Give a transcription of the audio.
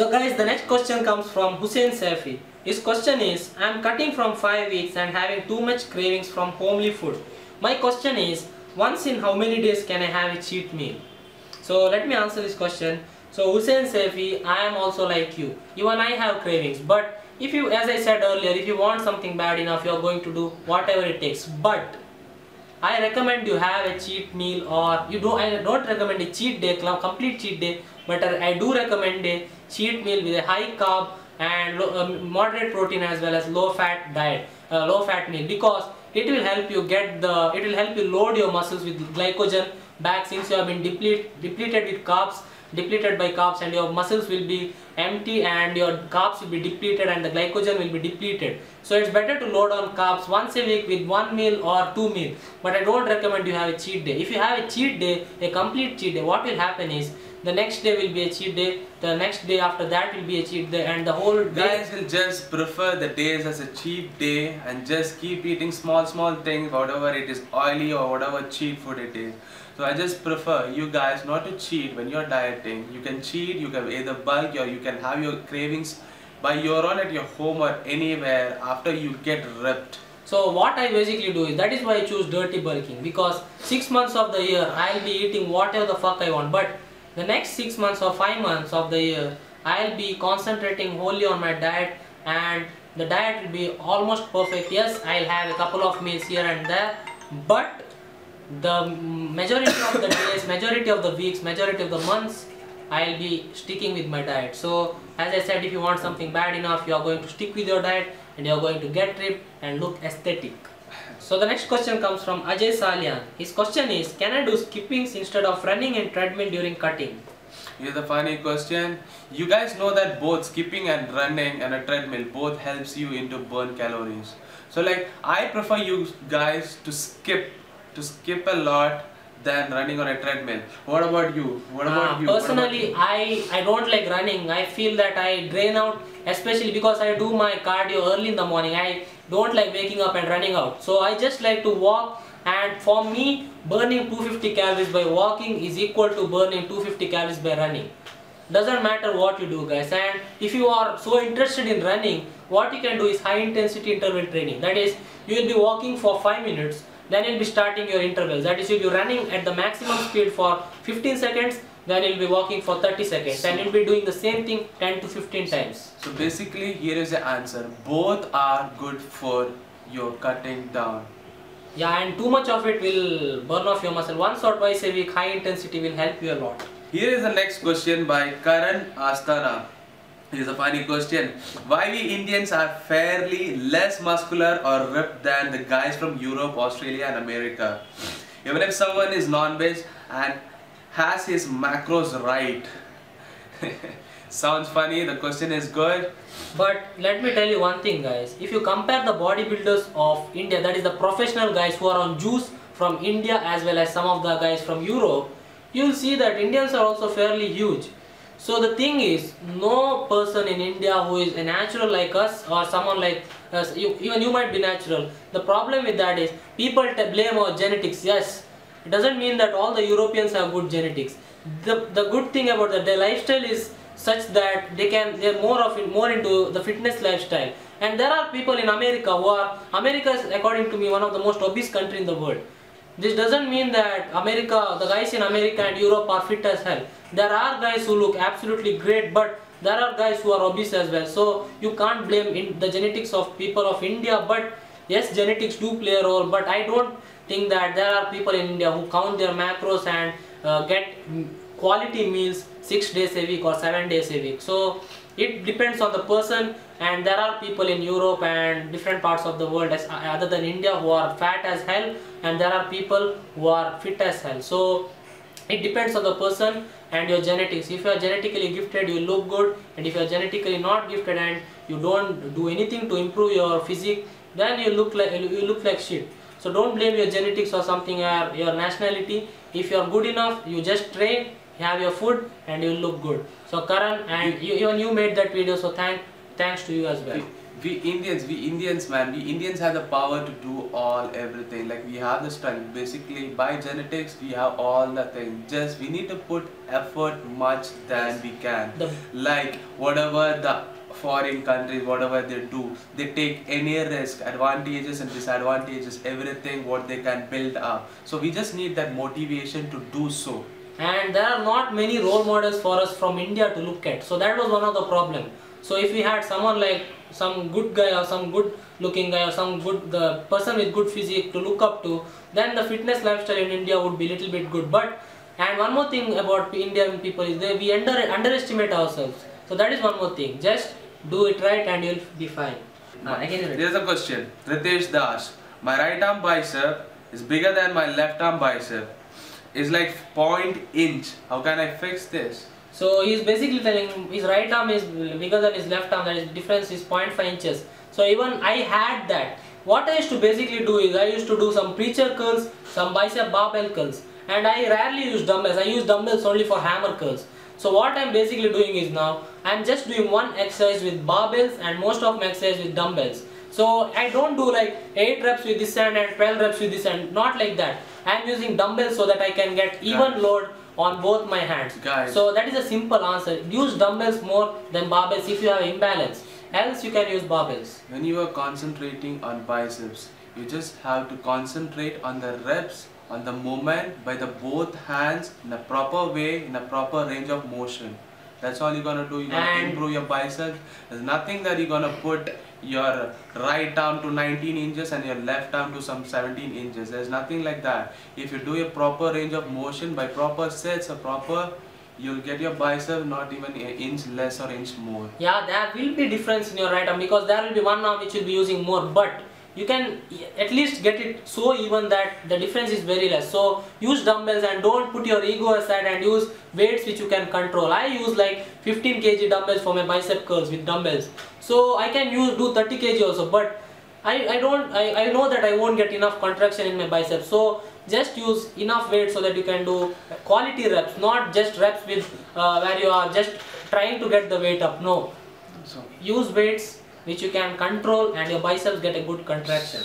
So guys, the next question comes from Hussein Safi. His question is, I am cutting from 5 weeks and having too much cravings from homely food. My question is, once in how many days can I have a cheat meal? So let me answer this question. So Hussein Safi, I am also like you. Even I have cravings, but if you, as I said earlier, if you want something bad enough, you are going to do whatever it takes. But I recommend you have a cheat meal, or I don't recommend a cheat day, complete cheat day, but I do recommend a cheat meal with a high carb and moderate protein as well as low fat diet, low fat meal, because it will help you load your muscles with glycogen back, since you have been depleted by carbs, and your muscles will be empty and your carbs will be depleted and the glycogen will be depleted. So it's better to load on carbs once a week with 1 meal or 2 meals. But I don't recommend you have a cheat day. If you have a cheat day, a complete cheat day, what will happen is the next day will be a cheat day, the next day after that will be a cheat day, and the whole day. Guys will just prefer the days as a cheat day and just keep eating small things, whatever it is, oily or whatever cheat food it is. So I just prefer you guys not to cheat when you're dieting. You can cheat, you can either bulk, or you can have your cravings by your own at your home or anywhere after you get ripped. So what I basically do is, that is why I choose dirty bulking, because 6 months of the year I'll be eating whatever the fuck I want, but the next 6 months or 5 months of the year I'll be concentrating wholly on my diet, and the diet will be almost perfect. Yes, I'll have a couple of meals here and there, but the majority of the days, majority of the weeks, majority of the months, I'll be sticking with my diet. So as I said, if you want something bad enough, you are going to stick with your diet and you are going to get ripped and look aesthetic. So the next question comes from Ajay Salyan. His question is, can I do skippings instead of running in treadmill during cutting? Here's a funny question. You guys know that both skipping and running and a treadmill both helps you into burn calories. So like, I prefer you guys to skip a lot than running on a treadmill. What about you? Personally, I don't like running. I feel that I drain out, especially because I do my cardio early in the morning. I don't like waking up and running out. So I just like to walk, and for me, burning 250 calories by walking is equal to burning 250 calories by running. Doesn't matter what you do, guys. And if you are so interested in running, what you can do is high intensity interval training. That is, you will be walking for 5 minutes, then you'll be starting your intervals. That is, you'll be running at the maximum speed for 15 seconds, then you'll be walking for 30 seconds, and you'll be doing the same thing 10 to 15 times. So basically, here is the answer. Both are good for your cutting down. Yeah, and too much of it will burn off your muscle. Once or twice a week, high intensity will help you a lot. Here is the next question by Karan Astana. Here's a funny question. Why we Indians are fairly less muscular or ripped than the guys from Europe, Australia and America? Even if someone is non-veg and has his macros right. Sounds funny, the question is good. But let me tell you one thing, guys. If you compare the bodybuilders of India, that is the professional guys who are on juice from India, as well as some of the guys from Europe, you will see that Indians are also fairly huge. So the thing is, no person in India who is a natural like us, or someone like us, even you might be natural. The problem with that is, people blame our genetics. Yes, it doesn't mean that all the Europeans have good genetics. The good thing about that, their lifestyle is such that they're more into the fitness lifestyle. And there are people in America America is, according to me, one of the most obese country in the world. This doesn't mean that the guys in America and Europe are fit as hell. There are guys who look absolutely great, but there are guys who are obese as well. So you can't blame the genetics of people of India. But yes, genetics do play a role, but I don't think that there are people in India who count their macros and get quality meals 6 days a week or 7 days a week. So it depends on the person, and there are people in Europe and different parts of the world other than India who are fat as hell, and there are people who are fit as hell. So it depends on the person and your genetics. If you are genetically gifted, you look good, and if you are genetically not gifted and you don't do anything to improve your physique, then you look like shit. So don't blame your genetics or something, or your nationality. If you are good enough, you just train, have your food, and you will look good. So Karan, and even you made that video, so thanks to you as well. We Indians have the power to do everything. Like we have the strength. Basically, by genetics, we have all the things. Just we need to put effort much than we can. Like whatever the foreign countries, whatever they do, they take any risk, advantages and disadvantages, everything what they can build up. So we just need that motivation to do so. And there are not many role models for us from India to look at. So that was one of the problem. So if we had someone like some good guy or some good looking guy or the person with good physique to look up to, then the fitness lifestyle in India would be little bit good. And one more thing about Indian people is that we underestimate ourselves. So that is one more thing. Just do it right and you'll be fine. There's a question. Ritesh Das. My right arm bicep is bigger than my left arm bicep. It's like 0.1 inch. How can I fix this? So he's basically telling his right arm is bigger than his left arm, that is difference is 0.5 inches. So even I had that. What I used to basically do is I used to do some preacher curls, some bicep barbell curls, and I rarely use dumbbells. I use dumbbells only for hammer curls. So what I'm basically doing is now I'm just doing one exercise with barbells and most of my exercise with dumbbells. So I don't do like 8 reps with this hand and 12 reps with this hand, not like that. I'm using dumbbells so that I can get even load on both my hands. So that is a simple answer. Use dumbbells more than barbells if you have imbalance. Else you can use barbells. When you are concentrating on biceps, you just have to concentrate on the reps, on the movement by the both hands in a proper way, in a proper range of motion. That's all you're gonna do. You're gonna improve your biceps. There's nothing that you're gonna put your right arm to 19 inches and your left arm to some 17 inches. There's nothing like that. If you do a proper range of motion by proper sets or you'll get your bicep not even an inch less or inch more. Yeah, there will be difference in your right arm because there will be one arm which will be using more, but you can at least get it so even that the difference is very less. So use dumbbells and don't put your ego aside and use weights which you can control. I use like 15 kg dumbbells for my bicep curls with dumbbells. So I can do 30 kg also, but I know that I won't get enough contraction in my biceps. So just use enough weight so that you can do quality reps, not just reps with where you are just trying to get the weight up. No, use weights which you can control and your biceps get a good contraction.